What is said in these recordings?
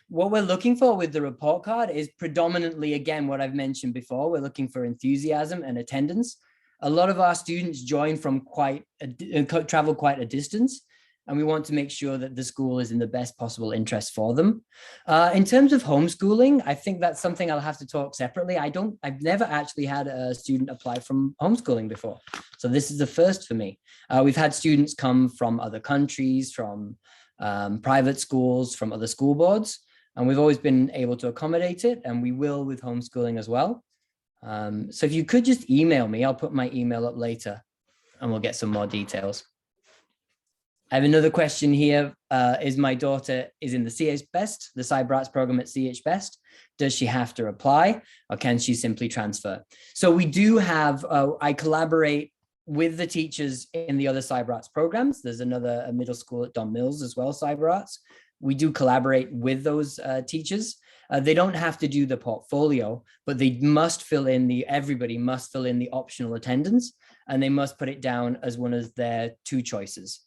What we're looking for with the report card is predominantly, again, what I've mentioned before. We're looking for enthusiasm and attendance. A lot of our students join from travel quite a distance, and we want to make sure that the school is in the best possible interest for them. In terms of homeschooling, I think that's something I'll have to talk separately. I've never actually had a student apply from homeschooling before. So this is the first for me. We've had students come from other countries, from private schools, from other school boards, and we've always been able to accommodate it, and we will with homeschooling as well. So if you could just email me, I'll put my email up later and we'll get some more details. I have another question here. Is my daughter is in the CH Best, the Cyber Arts program at CH Best. Does she have to apply, or can she simply transfer? So we do have, I collaborate with the teachers in the other Cyber Arts programs. There's a middle school at Don Mills as well, Cyber Arts. We do collaborate with those teachers. They don't have to do the portfolio, but they must fill in everybody must fill in the optional attendance, and they must put it down as one of their 2 choices.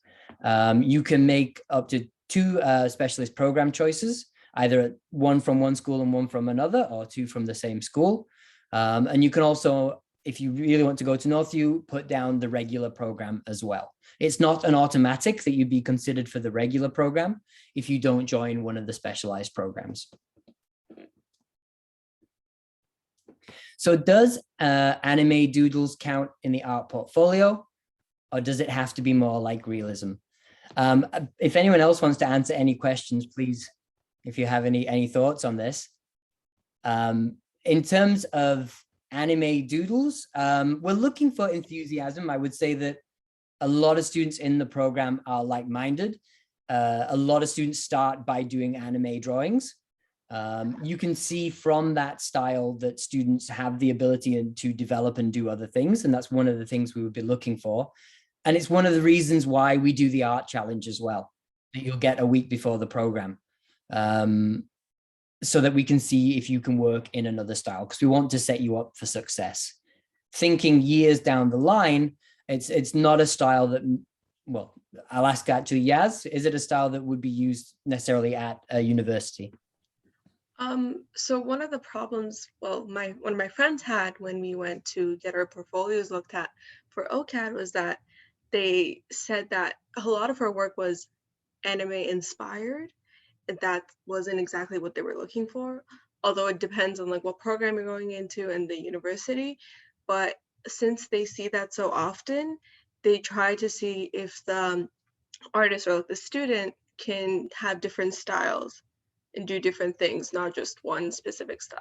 You can make up to 2 specialist program choices, either one from one school and one from another, or 2 from the same school. And you can also, if you really want to go to Northview, put down the regular program as well. It's not an automatic that you'd be considered for the regular program if you don't join one of the specialized programs. So does anime doodles count in the art portfolio, or does it have to be more like realism? If anyone else wants to answer any questions, please, if you have any thoughts on this. In terms of anime doodles, we're looking for enthusiasm. I would say that a lot of students in the program are like-minded. A lot of students start by doing anime drawings. You can see from that style that students have the ability to develop and do other things, and that's one of the things we would be looking for. And it's one of the reasons why we do the art challenge as well, that you'll get a week before the program, so that we can see if you can work in another style, because we want to set you up for success. Thinking years down the line, it's not a style that, well, I'll ask actually, Yaz, is it a style that would be used necessarily at a university? So one of the problems, well, one of my friends had when we went to get our portfolios looked at for OCAD was that they said that a lot of her work was anime inspired, and that wasn't exactly what they were looking for, although it depends on like what program you're going into and the university. But since they see that so often, they try to see if the artist or like the student can have different styles and do different things, not just one specific style.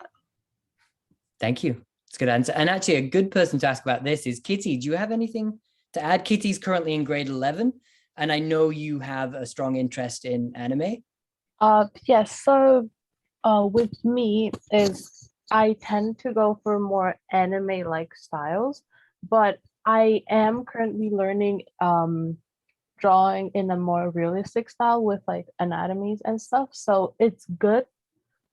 Thank you. It's a good answer. And actually a good person to ask about this is Kitty. Do you have anything to add? Kitty's currently in grade 11, and I know you have a strong interest in anime. Yes, so with me is I tend to go for more anime-like styles, but I am currently learning drawing in a more realistic style with like anatomies and stuff. So it's good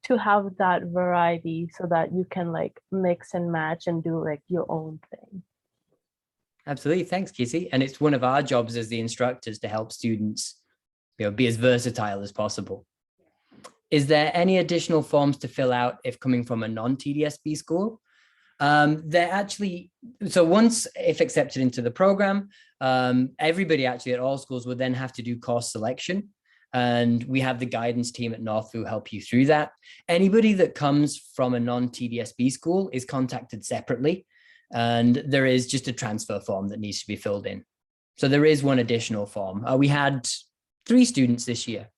to have that variety so that you can like mix and match and do like your own thing. Absolutely. Thanks, Kitty. And it's one of our jobs as the instructors to help students, be as versatile as possible. Is there any additional forms to fill out if coming from a non-TDSB school? They're actually, so once, if accepted into the program, everybody actually at all schools would then have to do course selection. And we have the guidance team at Northview help you through that. Anybody that comes from a non-TDSB school is contacted separately. And there is just a transfer form that needs to be filled in. So there is one additional form. We had 3 students this year,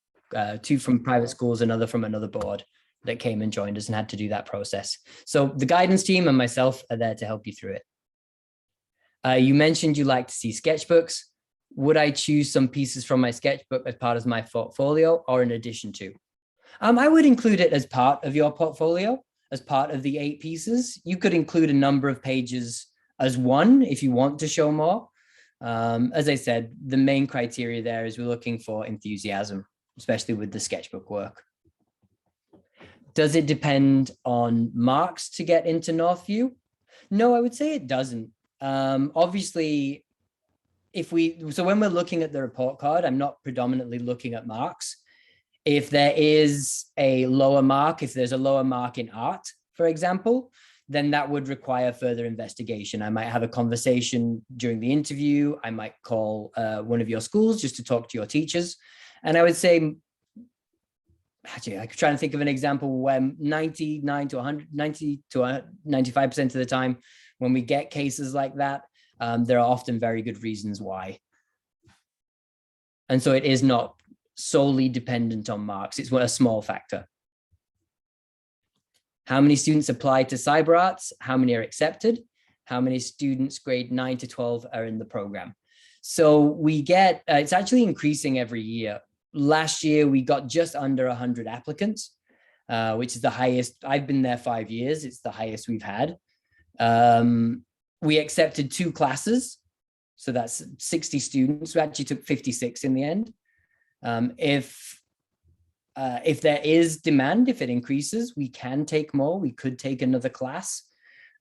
2 from private schools, another from another board that came and joined us and had to do that process. So the guidance team and myself are there to help you through it. You mentioned you like to see sketchbooks. Would I choose some pieces from my sketchbook as part of my portfolio or in addition to? I would include it as part of your portfolio, as part of the 8 pieces. You could include a number of pages as one if you want to show more. As I said, the main criteria there is we're looking for enthusiasm, especially with the sketchbook work. Does it depend on marks to get into Northview? No, I would say it doesn't. Obviously, so when we're looking at the report card, I'm not predominantly looking at marks. If there is a lower mark, if there's a lower mark in art, for example, then that would require further investigation. I might have a conversation during the interview. I might call one of your schools just to talk to your teachers. And I would say, actually, I'm trying to think of an example where 99 to 100, 90 to 95% of the time, when we get cases like that, there are often very good reasons why. And so it is not solely dependent on marks. It's a small factor. How many students apply to cyber arts? How many are accepted? How many students grade 9 to 12 are in the program? So we get, it's actually increasing every year. Last year, we got just under 100 applicants, which is the highest. I've been there 5 years. It's the highest we've had. We accepted 2 classes. So that's 60 students. We actually took 56 in the end. If there is demand, if it increases, we can take more. We could take another class,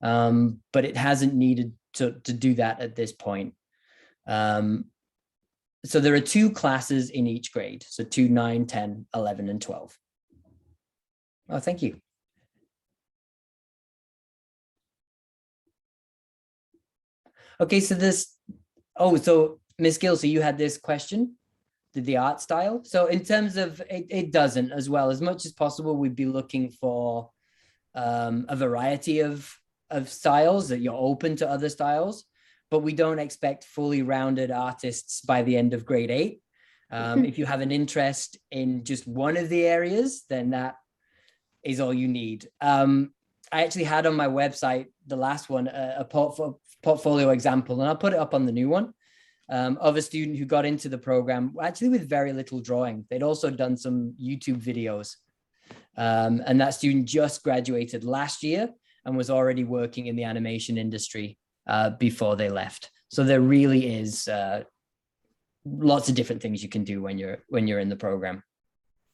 but it hasn't needed to do that at this point. So there are 2 classes in each grade. So 2, 9, 10, 11, and 12. Oh, thank you. Okay, so so Ms. Gill, so you had this question, the art style. So in terms of, it doesn't as well. As much as possible, we'd be looking for a variety of styles, that you're open to other styles, but we don't expect fully rounded artists by the end of grade 8. If you have an interest in just one of the areas, then that is all you need. I actually had on my website, the last one, a portfolio example, and I'll put it up on the new one, of a student who got into the program actually with very little drawing. They'd also done some YouTube videos. And that student just graduated last year and was already working in the animation industry before they left. So there really is lots of different things you can do when you're in the program.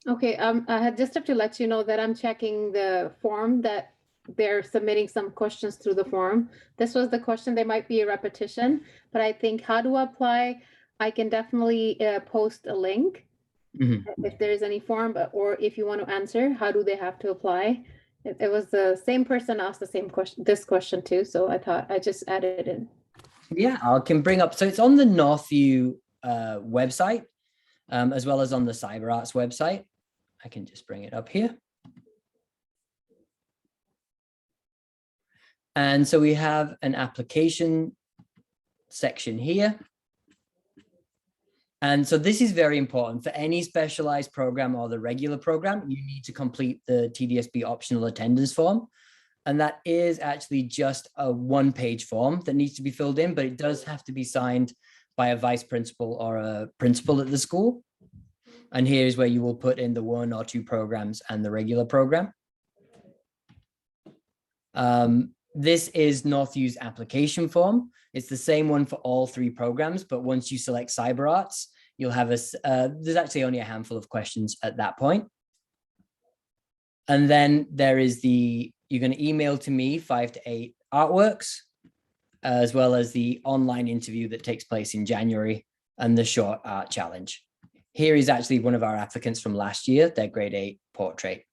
Okay, I had just have to let you know that I'm checking the form, that they're submitting some questions through the form. This was the question. There might be a repetition, but I think how to apply, I can definitely post a link if there's any form, or if you want to answer, how do they have to apply? It was the same person asked the same question, this question too. So I thought I just added it in. Yeah, I can bring up. So it's on the Northview website, as well as on the CyberArts website. I can just bring it up here. And so we have an application section here. And so this is very important for any specialized program or the regular program. You need to complete the TDSB optional attendance form. And that is actually just a 1-page form that needs to be filled in, but it does have to be signed by a vice principal or a principal at the school. And here's where you will put in the 1 or 2 programs and the regular program. This is Northview's application form. It's the same one for all 3 programs, but once you select CyberArts, you'll have there's actually only a handful of questions at that point. And then there is you're going to email to me 5 to 8 artworks, as well as the online interview that takes place in January and the short art challenge. Here is actually one of our applicants from last year, their grade 8 portrait.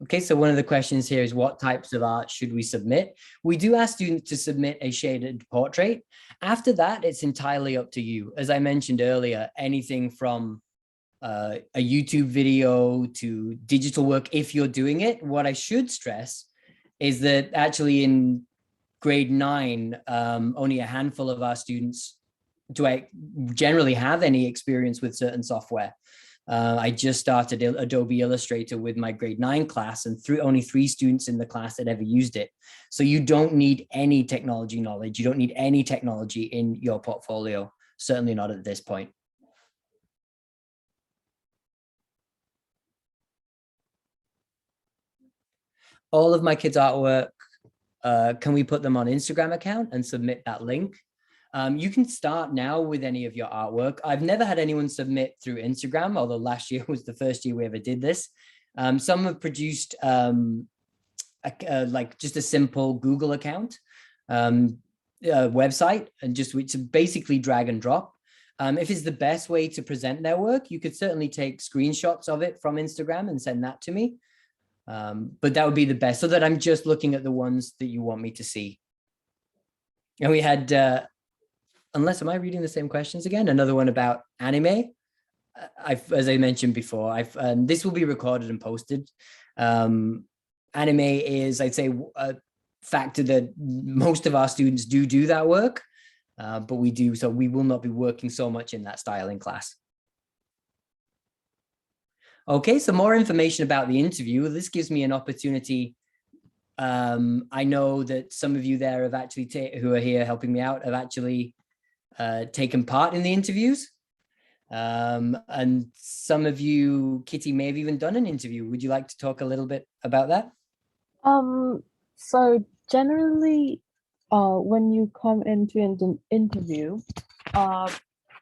Okay, so one of the questions here is, what types of art should we submit? We do ask students to submit a shaded portrait. After that, it's entirely up to you. As I mentioned earlier, anything from a YouTube video to digital work, if you're doing it. What I should stress is that actually in grade 9, only a handful of our students do generally have any experience with certain software. I just started Adobe Illustrator with my grade 9 class, and only 3 students in the class had ever used it. So you don't need any technology knowledge. You don't need any technology in your portfolio, certainly not at this point. All of my kids' artwork, can we put them on Instagram account and submit that link? You can start now with any of your artwork. I've never had anyone submit through Instagram, although last year was the first year we ever did this. Some have produced like just a simple Google account website, and just which basically drag and drop. If it's the best way to present their work, you could certainly take screenshots of it from Instagram and send that to me. But that would be the best, so that I'm just looking at the ones that you want me to see. And we had, unless, am I reading the same questions again? Another one about anime. As I mentioned before, this will be recorded and posted. Anime is, I'd say, a factor that most of our students do that work, but we will not be working so much in that style in class. Okay, so more information about the interview. This gives me an opportunity. I know that some of you there have actually, who are here helping me out, have actually taken part in the interviews. And some of you, Kitty, may have even done an interview. Would you like to talk a little bit about that? So generally, when you come into an interview,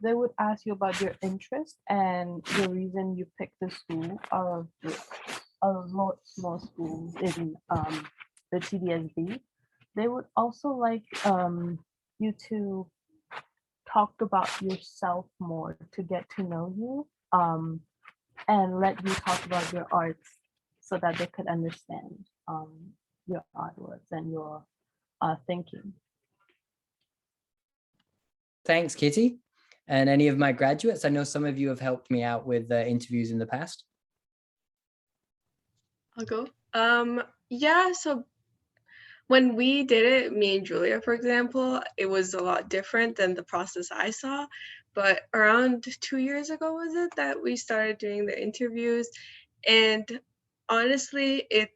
they would ask you about your interest and the reason you picked the school of a lot small schools in the TDSB. They would also like you to talk about yourself more, to get to know you, and let you talk about your arts so that they could understand your artworks and your thinking. Thanks, Kitty. And any of my graduates, I know some of you have helped me out with interviews in the past. I'll go. Yeah, so when we did it, me and Julia, for example, it was a lot different than the process I saw. But around 2 years ago, was it, that we started doing the interviews? And honestly, it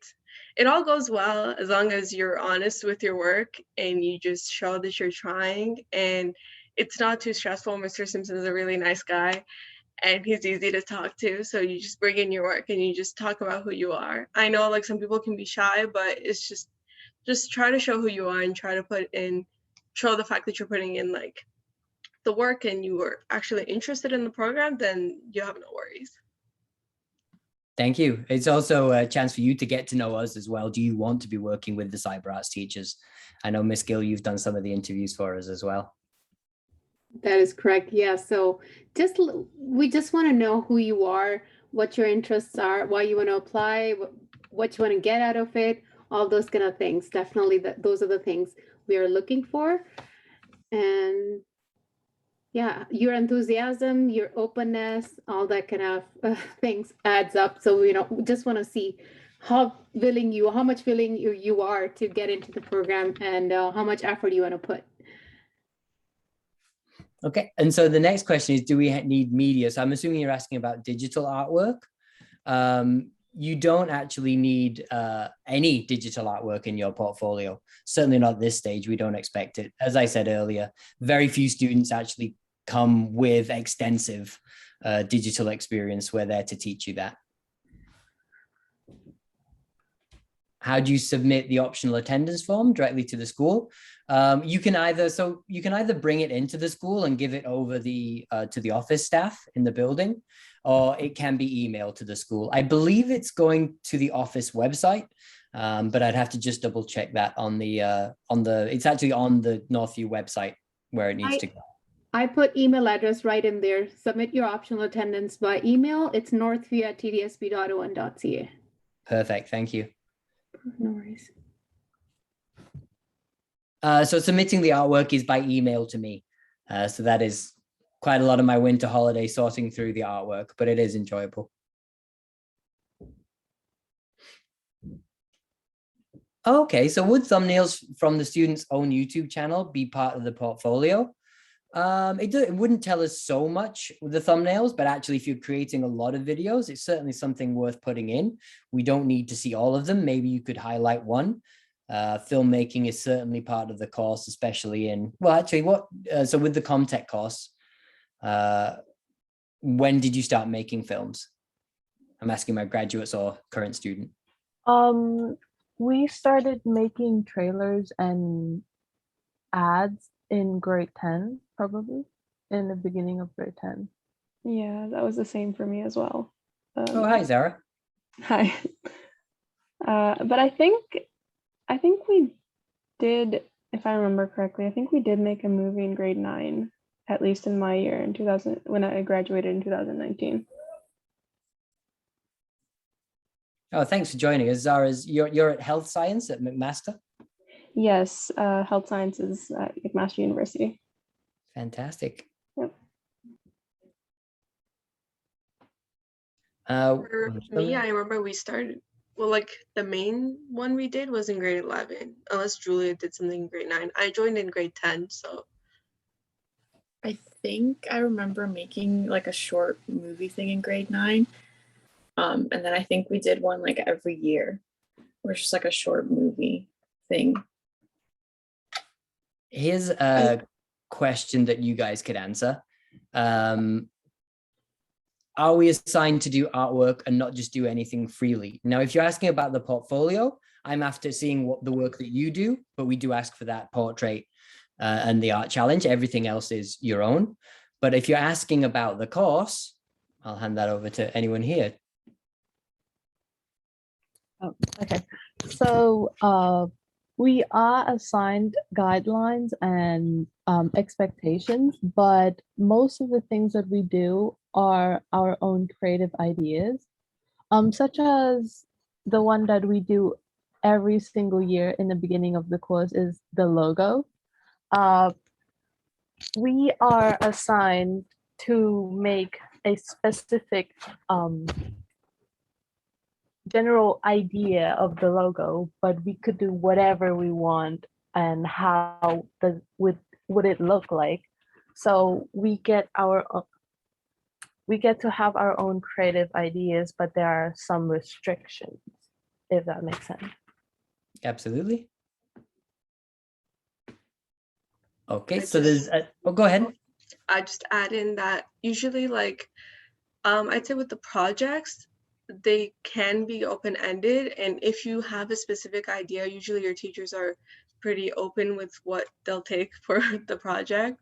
all goes well as long as you're honest with your work and you just show that you're trying. And it's not too stressful. Mr. Simpson is a really nice guy and he's easy to talk to. So you just bring in your work and you just talk about who you are. I know like some people can be shy, but it's just try to show who you are and try to show the fact that you're putting in like the work and you were actually interested in the program, then you have no worries. Thank you. It's also a chance for you to get to know us as well. Do you want to be working with the cyber arts teachers? I know, Miss Gill, you've done some of the interviews for us as well. That is correct. Yeah. So we just want to know who you are, what your interests are, why you want to apply, what you want to get out of it, all those kind of things. Definitely those are the things we are looking for. And yeah, your enthusiasm, your openness, all that kind of things adds up. So we just want to see how much willing you are to get into the program and how much effort you want to put. Okay, and so the next question is, do we need media? So I'm assuming you're asking about digital artwork. You don't actually need any digital artwork in your portfolio. Certainly not at this stage. We don't expect it. As I said earlier, very few students actually come with extensive digital experience. We're there to teach you that. How do you submit the optional attendance form? Directly to the school? You can either bring it into the school and give it over to the office staff in the building, or it can be emailed to the school. I believe it's going to the office website, but I'd have to just double check that it's actually on the Northview website where it needs to go. I put email address right in there. Submit your optional attendance by email. It's northview@tdsb.on.ca. Perfect, thank you. No worries. So submitting the artwork is by email to me. So that is quite a lot of my winter holiday sorting through the artwork, but it is enjoyable. Okay, so would thumbnails from the student's own YouTube channel be part of the portfolio? It wouldn't tell us so much with the thumbnails, but actually if you're creating a lot of videos, it's certainly something worth putting in. We don't need to see all of them. Maybe you could highlight one. Filmmaking is certainly part of the course, especially so with the Comtech course, when did you start making films? I'm asking my graduates or current student. We started making trailers and ads in grade 10, probably in the beginning of grade 10. Yeah, that was the same for me as well. Oh, hi, Zara. Hi. But I think we did, if I remember correctly, I think we did make a movie in grade 9, at least in my year in 2000 when I graduated in 2019. Oh, thanks for joining us, Zara. You're at Health Science at McMaster? Yes, health sciences at McMaster University. Fantastic. Yep. For me, I remember we started, well, like the main one we did was in grade 11, unless Julia did something in grade 9. I joined in grade 10, so. I think I remember making like a short movie thing in grade 9. And then I think we did one like every year, where it's just like a short movie thing. Here's a question that you guys could answer. Are we assigned to do artwork and not just do anything freely? Now, if you're asking about the portfolio, I'm after seeing what the work that you do, but we do ask for that portrait and the art challenge. Everything else is your own. But if you're asking about the course, I'll hand that over to anyone here. Oh, okay. So we are assigned guidelines and expectations, but most of the things that we do are our own creative ideas, such as the one that we do every single year in the beginning of the course is the logo. We are assigned to make a specific general idea of the logo, but we could do whatever we want and how would it look like. So we get to have our own creative ideas, but there are some restrictions, if that makes sense. Absolutely. Okay, so there's go ahead. I just add in that usually, like, I'd say with the projects, they can be open-ended, and if you have a specific idea, usually your teachers are pretty open with what they'll take for the project.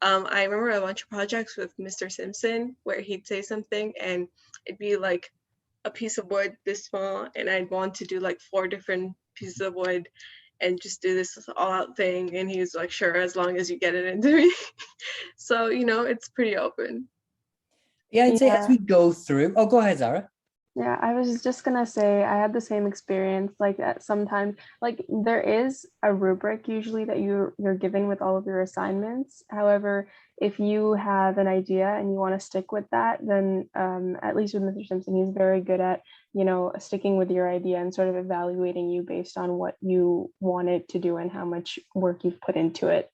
I remember a bunch of projects with Mr. Simpson where he'd say something and it'd be like a piece of wood this small, and I'd want to do like 4 different pieces of wood and just do this all-out thing, and he was like, sure, as long as you get it into me. So, you know, it's pretty open. Yeah, I'd say as we go through. Oh, go ahead, Zara. Yeah, I was just gonna say I had the same experience. Like that sometimes, like there is a rubric usually that you're given with all of your assignments. However, if you have an idea and you want to stick with that, then at least with Mr. Simpson, he's very good at, you know, sticking with your idea and sort of evaluating you based on what you wanted to do and how much work you've put into it.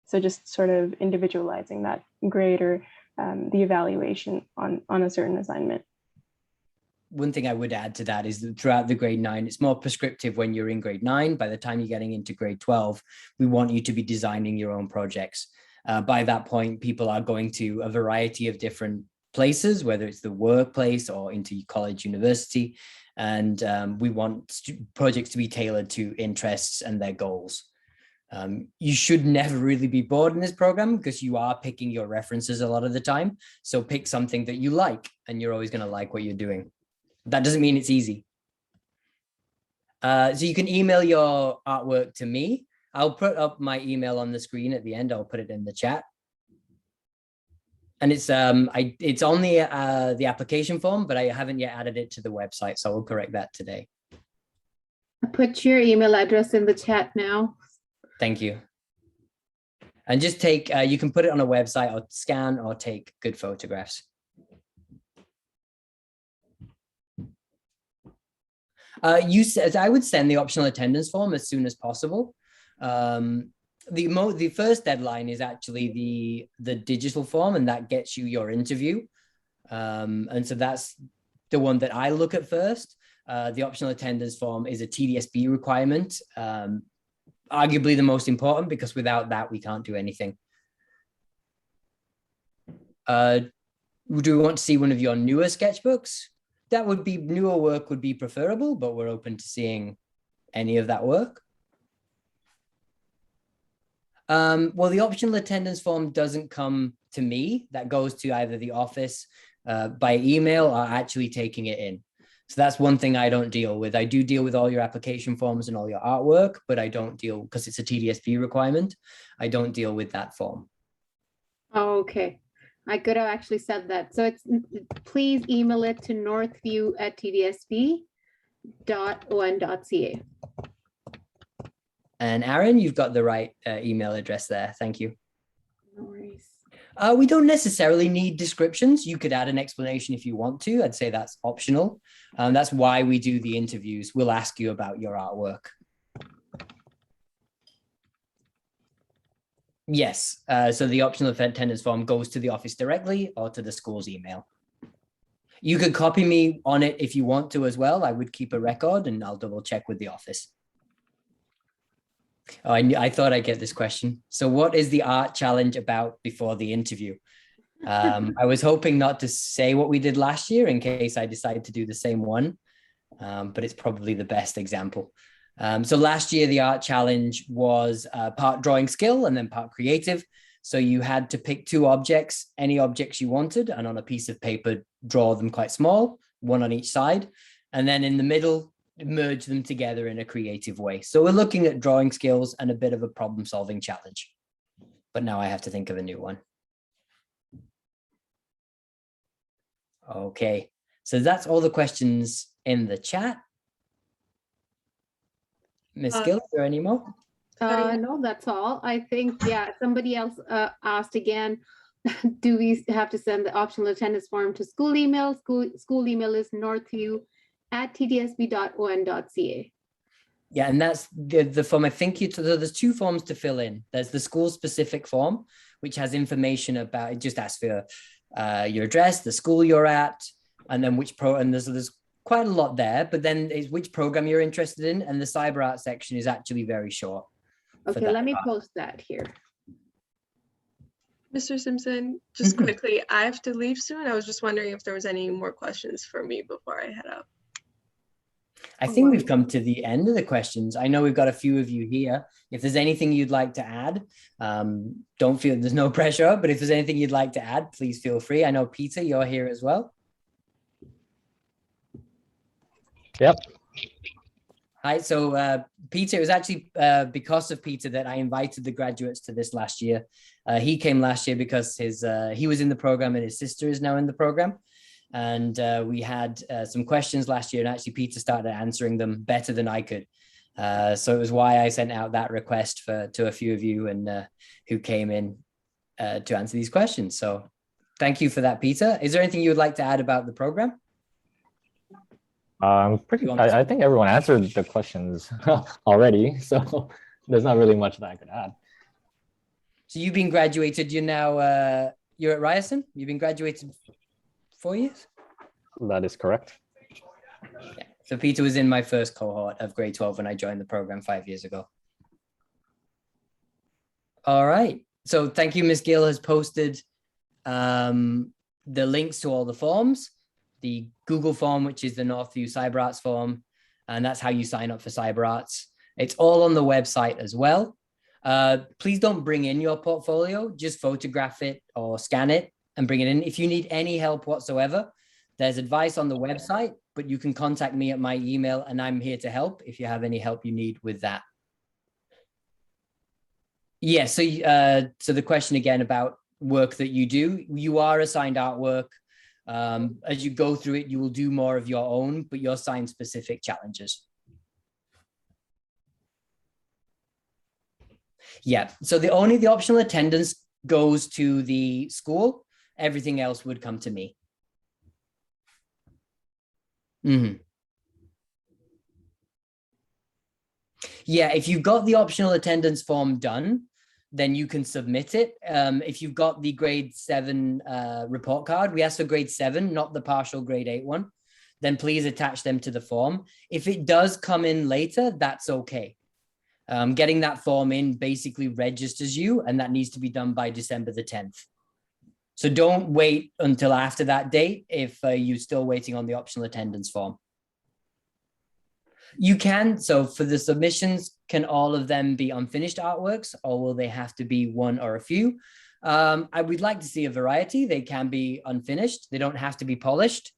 So just sort of individualizing that grade or the evaluation on a certain assignment. One thing I would add to that is that throughout the grade 9, it's more prescriptive when you're in grade 9. By the time you're getting into grade 12, we want you to be designing your own projects. By that point, people are going to a variety of different places, whether it's the workplace or into college, university. And we want projects to be tailored to interests and their goals. You should never really be bored in this program because you are picking your references a lot of the time. So pick something that you like, and you're always going to like what you're doing. That doesn't mean it's easy. So you can email your artwork to me. I'll put up my email on the screen at the end. I'll put it in the chat. And it's on the application form, but I haven't yet added it to the website, so I'll correct that today. Put your email address in the chat now. Thank you. And just take, you can put it on a website or scan or take good photographs. You said I would send the optional attendance form as soon as possible. The first deadline is actually the digital form, and that gets you your interview. And so that's the one that I look at first. The optional attendance form is a TDSB requirement, arguably the most important, because without that, we can't do anything. Do we want to see one of your newer sketchbooks? That would be, newer work would be preferable, but we're open to seeing any of that work. Well, the optional attendance form doesn't come to me. That goes to either the office by email or actually taking it in. So that's one thing I don't deal with. I do deal with all your application forms and all your artwork, but I don't deal, because it's a TDSP requirement, I don't deal with that form. Oh, okay. I could have actually said that. So it's, please email it to northview@tdsp.on.ca. And Aaron, you've got the right email address there. Thank you. No worries. We don't necessarily need descriptions. You could add an explanation if you want to. I'd say that's optional. That's why we do the interviews. We'll ask you about your artwork. Yes, so the optional attendance form goes to the office directly or to the school's email. You could copy me on it if you want to as well. I would keep a record and I'll double check with the office. Oh, I thought I'd get this question. So what is the art challenge about before the interview? I was hoping not to say what we did last year in case I decide to do the same one, but it's probably the best example. So last year, the art challenge was part drawing skill and then part creative. So you had to pick two objects, any objects you wanted, and on a piece of paper, draw them quite small, one on each side. And then in the middle, merge them together in a creative way. So we're looking at drawing skills and a bit of a problem solving challenge. But now I have to think of a new one. Okay, so that's all the questions in the chat. Ms. Gill, is there any more? No, that's all. I think, yeah, somebody else asked again, do we have to send the optional attendance form to school email? School email is northview@tdsp.on.ca. Yeah, and that's the form. I think there's two forms to fill in. There's the school specific form, which has information about, it just asks for your address, the school you're at, and then and there's quite a lot there, but then is which program you're interested in, and the cyber art section is actually very short. Okay, let me post that here. Mr. Simpson, just quickly, I have to leave soon. I was just wondering if there was any more questions for me before I head out. I think we've come to the end of the questions. I know we've got a few of you here. If there's anything you'd like to add, don't feel there's no pressure, but if there's anything you'd like to add, please feel free. I know Peter, you're here as well. Yep. Hi, so Peter, it was actually because of Peter that I invited the graduates to this last year. He came last year because he was in the program and his sister is now in the program. And we had some questions last year, and actually Peter started answering them better than I could. So it was why I sent out that request to a few of you and who came in to answer these questions. So thank you for that, Peter. Is there anything you would like to add about the program? I think everyone answered the questions already, so there's not really much that I could add. So you've been graduated, you're now, you're at Ryerson? You've been graduated 4 years? That is correct. Yeah. So Peter was in my first cohort of grade 12 when I joined the program 5 years ago. All right. So thank you. Ms. Gill has posted the links to all the forms, the Google form, which is the Northview Cyber Arts form, and that's how you sign up for Cyber Arts. It's all on the website as well. Please don't bring in your portfolio, just photograph it or scan it and bring it in. If you need any help whatsoever, there's advice on the website, but you can contact me at my email and I'm here to help if you have any help you need with that. Yeah, so the question again about work that you do, you are assigned artwork. As you go through it, you will do more of your own, but you're assigned specific challenges. Yeah, so the optional attendance goes to the school. Everything else would come to me. Yeah, if you've got the optional attendance form done, then you can submit it. If you've got the grade 7 report card, we ask for grade 7, not the partial grade 8 one, then please attach them to the form. If it does come in later, that's okay. Getting that form in basically registers you, and that needs to be done by December the 10th. So don't wait until after that date if you're still waiting on the optional attendance form. You can, so for the submissions, can all of them be unfinished artworks, or will they have to be one or a few? I would like to see a variety. They can be unfinished. They don't have to be polished.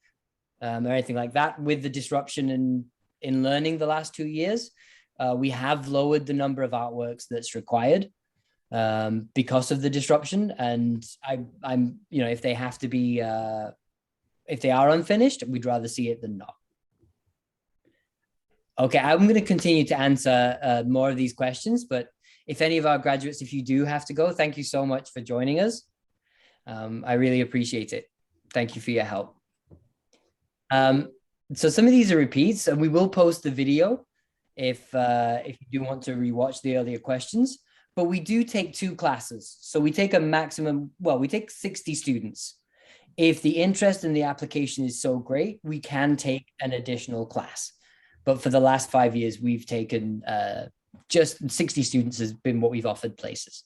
or anything like that. With the disruption in learning the last 2 years, we have lowered the number of artworks that's required because of the disruption. And I'm, if they have to be, if they are unfinished, we'd rather see it than not. Okay, I'm going to continue to answer more of these questions, but if any of our graduates, if you do have to go, thank you so much for joining us. I really appreciate it. Thank you for your help. So some of these are repeats, and we will post the video if you do want to rewatch the earlier questions. But we do take 2 classes. So we take a maximum, well, we take 60 students. If the interest in the application is so great, we can take an additional class. But for the last 5 years, we've taken just 60 students has been what we've offered places.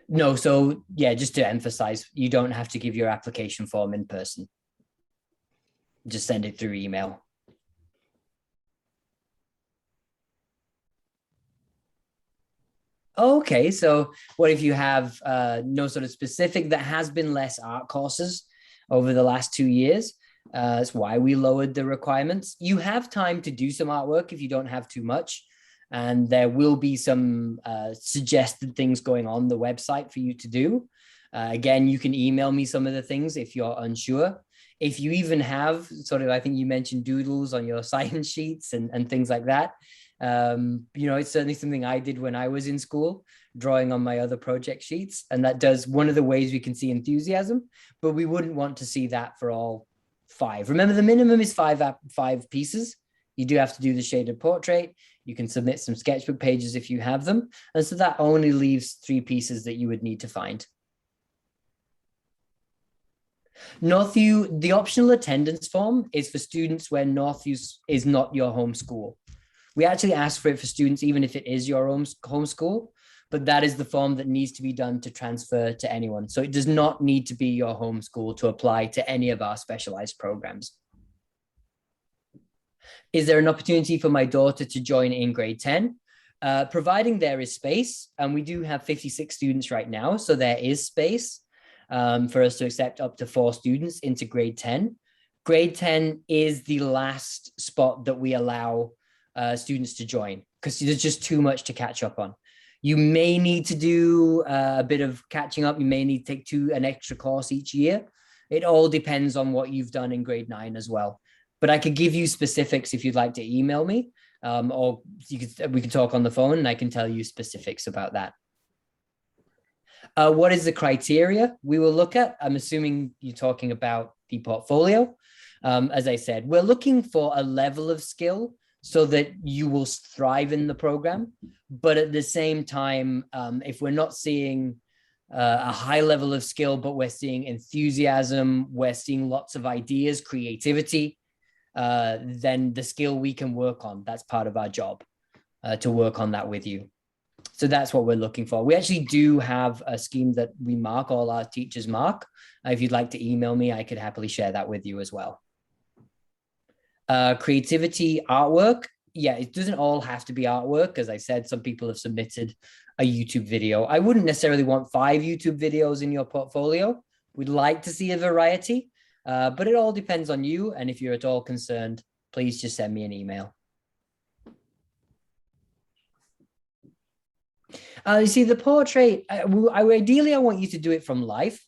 No, so yeah, just to emphasize, you don't have to give your application form in person. Just send it through email. Okay, so what if you have no sort of specific, that has been less art courses over the last 2 years. That's why we lowered the requirements. You have time to do some artwork if you don't have too much. And there will be some suggested things going on the website for you to do. Again, you can email me some of the things if you're unsure. If you even have sort of, I think you mentioned doodles on your science sheets and things like that. It's certainly something I did when I was in school, drawing on my other project sheets. And that does one of the ways we can see enthusiasm, but we wouldn't want to see that for all 5. Remember, the minimum is 5 pieces. You do have to do the shaded portrait. You can submit some sketchbook pages if you have them. And so that only leaves 3 pieces that you would need to find. Northview, the optional attendance form is for students where Northview is not your home school. We actually ask for it for students, even if it is your own home school, but that is the form that needs to be done to transfer to anyone. So it does not need to be your home school to apply to any of our specialized programs. Is there an opportunity for my daughter to join in grade 10? Providing there is space, and we do have 56 students right now, so there is space for us to accept up to 4 students into grade 10. Grade 10 is the last spot that we allow students to join because there's just too much to catch up on. You may need to do a bit of catching up. You may need to take an extra course each year. It all depends on what you've done in grade 9 as well. But I could give you specifics if you'd like to email me, or we can talk on the phone and I can tell you specifics about that. What is the criteria we will look at? I'm assuming you're talking about the portfolio. As I said, we're looking for a level of skill so that you will thrive in the program. But at the same time, if we're not seeing a high level of skill, but we're seeing enthusiasm, we're seeing lots of ideas, creativity, then the skill we can work on. That's part of our job, to work on that with you. So that's what we're looking for. We actually do have a scheme that we mark, all our teachers mark. If you'd like to email me, I could happily share that with you as well. Creativity, artwork. Yeah, it doesn't all have to be artwork. As I said, some people have submitted a YouTube video. I wouldn't necessarily want 5 YouTube videos in your portfolio. We'd like to see a variety, but it all depends on you. And if you're at all concerned, please just send me an email. You see, the portrait, ideally, I want you to do it from life.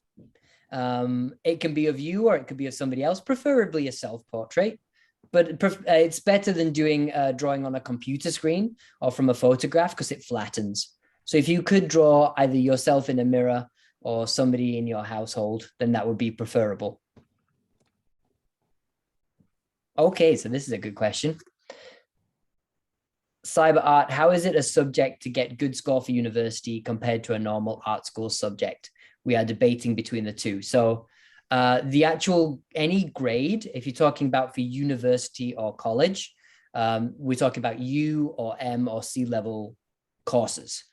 It can be of you or it could be of somebody else, preferably a self-portrait. But it's better than doing drawing on a computer screen or from a photograph because it flattens. So if you could draw either yourself in a mirror or somebody in your household, then that would be preferable. Okay, so this is a good question. Cyber art, how is it a subject to get good score for university compared to a normal art school subject? We are debating between the two. So the actual, any grade, if you're talking about for university or college, we're talking about U or M or C level courses.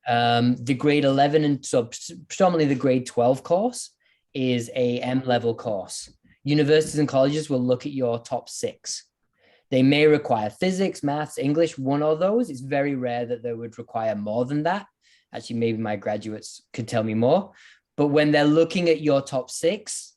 The grade 11 and so predominantly the grade 12 course is a M level course. Universities and colleges will look at your top 6. They may require physics, maths, English, one of those. It's very rare that they would require more than that. Actually, maybe my graduates could tell me more. But when they're looking at your top 6,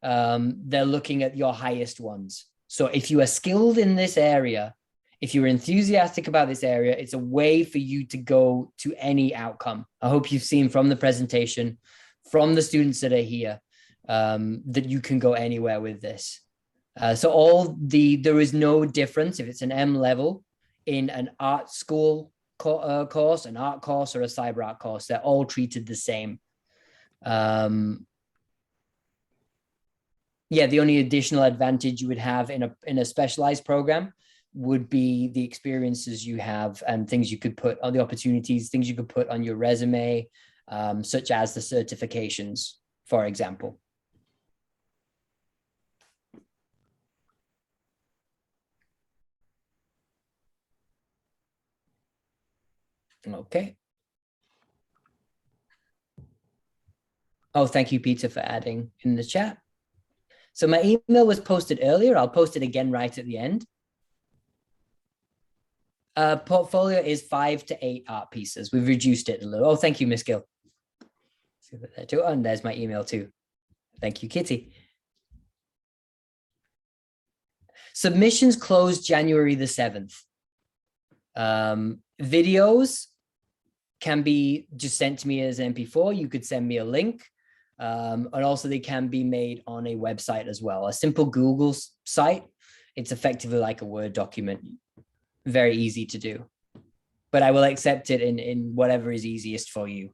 they're looking at your highest ones. So if you are skilled in this area, if you're enthusiastic about this area, it's a way for you to go to any outcome. I hope you've seen from the presentation, from the students that are here, that you can go anywhere with this. So there is no difference if it's an M level in an art school course, an art course, or a cyber art course. They're all treated the same. Yeah, the only additional advantage you would have in a specialized program would be the experiences you have and things you could put on the opportunities, things you could put on your resume, such as the certifications, for example. Okay. Oh, thank you, Peter, for adding in the chat. So my email was posted earlier. I'll post it again right at the end. Portfolio is 5 to 8 art pieces. We've reduced it a little. Oh, thank you, Miss Gill. And there's my email too. Thank you, Kitty. Submissions closed January the 7th. Videos can be just sent to me as MP4. You could send me a link. And also they can be made on a website as well. A simple Google site. It's effectively like a Word document. Very easy to do. But I will accept it in whatever is easiest for you.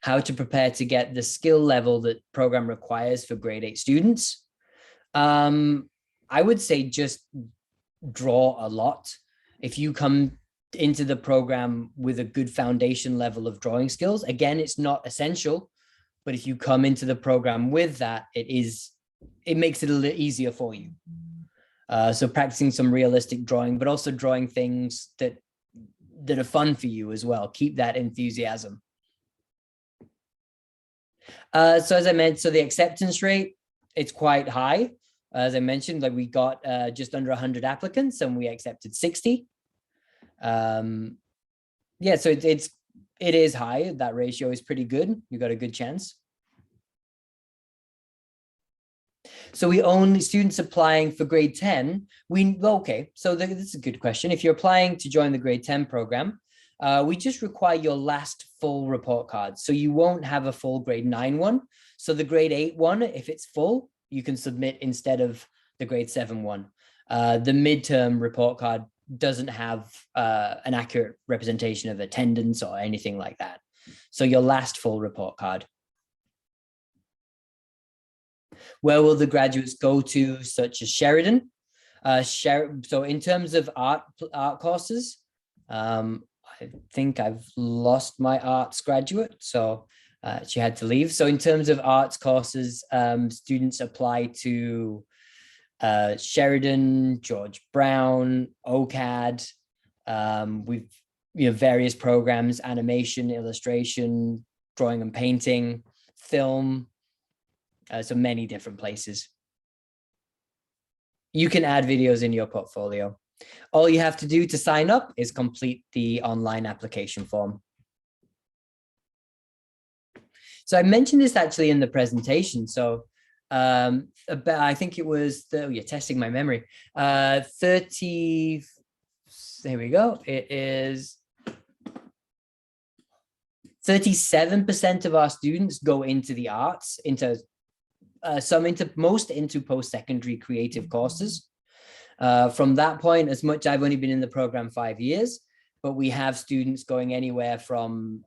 How to prepare to get the skill level that program requires for grade 8 students. I would say just draw a lot. If you come into the program with a good foundation level of drawing skills, again, it's not essential, but if you come into the program with that, it makes it a little easier for you. So practicing some realistic drawing, but also drawing things that are fun for you as well. Keep that enthusiasm. So as I mentioned, so the acceptance rate, it's quite high. As I mentioned, like we got just under 100 applicants and we accepted 60. Yeah, so it is high. That ratio is pretty good. You got a good chance. So we only students applying for grade 10. Okay, so this is a good question. If you're applying to join the grade 10 program, we just require your last full report card. So you won't have a full grade 9 one. So the grade 8 one, if it's full, you can submit instead of the grade 7 one. The midterm report card doesn't have an accurate representation of attendance or anything like that. So your last full report card. Where will the graduates go to, such as Sheridan? So in terms of art courses, I think I've lost my arts graduate, so she had to leave. So in terms of arts courses, students apply to Sheridan, George Brown, OCAD. We've various programs: animation, illustration, drawing and painting, film. So many different places. You can add videos in your portfolio. All you have to do to sign up is complete the online application form. So I mentioned this actually in the presentation. So I think it was, testing my memory. 30, there we go. It is 37% of our students go into the arts, most into post-secondary creative courses. From that point, as much, I've only been in the program 5 years, but we have students going anywhere from,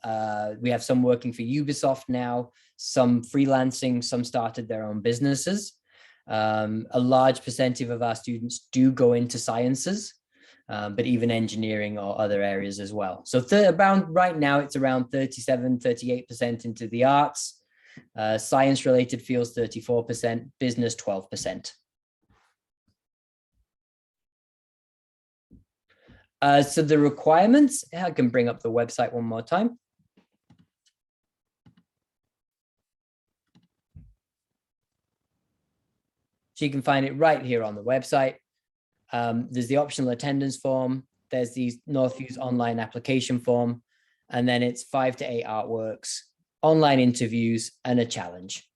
we have some working for Ubisoft now, some freelancing, some started their own businesses. A large percentage of our students do go into sciences, but even engineering or other areas as well. So right now, it's around 37, 38% into the arts. Science-related fields, 34%, business, 12%. So the requirements, I can bring up the website one more time. So you can find it right here on the website. There's the optional attendance form. There's the Northview's online application form. And then it's 5 to 8 artworks. online interviews, and a challenge.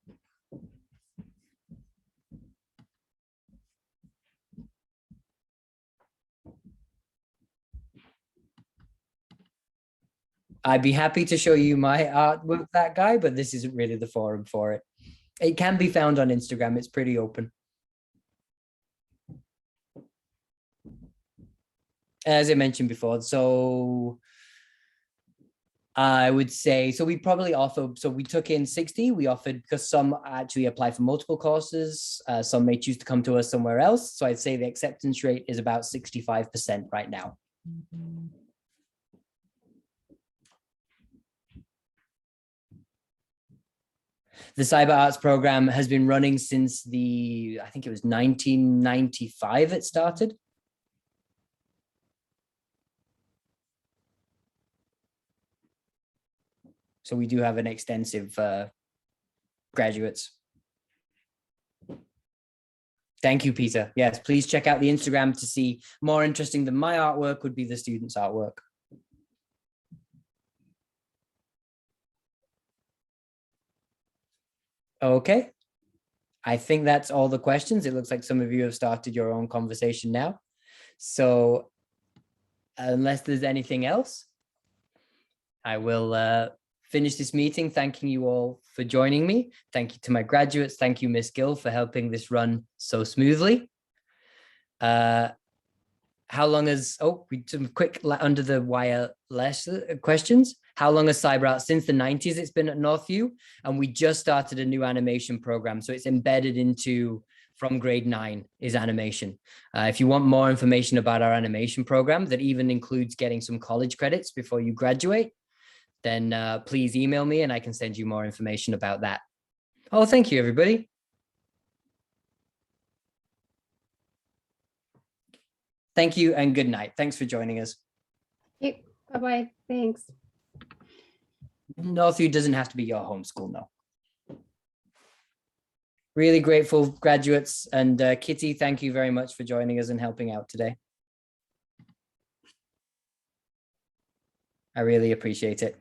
I'd be happy to show you my art with that guy, but this isn't really the forum for it. It can be found on Instagram. It's pretty open. As I mentioned before, so I would say, so we probably offer, so we took in 60, we offered, because some actually apply for multiple courses, some may choose to come to us somewhere else. So I'd say the acceptance rate is about 65% right now. The Cyber Arts program has been running since I think it was 1995 it started. So we do have an extensive graduates. Thank you, Peter. Yes, please check out the Instagram to see more interesting than my artwork would be the students' artwork. Okay, I think that's all the questions. It looks like some of you have started your own conversation now. So unless there's anything else, I will finish this meeting, thanking you all for joining me. Thank you to my graduates. Thank you, Miss Gill, for helping this run so smoothly. How long has, we some quick under the wire less questions. How long has Cyber Arts? Since the 90s, it's been at Northview, and we just started a new animation program. So it's embedded into, from grade 9 is animation. If you want more information about our animation program that even includes getting some college credits before you graduate, then please email me and I can send you more information about that. Oh, thank you, everybody. Thank you and good night. Thanks for joining us. Okay, bye-bye, thanks. Northview doesn't have to be your home school, no. Really grateful graduates, and Kitty, thank you very much for joining us and helping out today. I really appreciate it.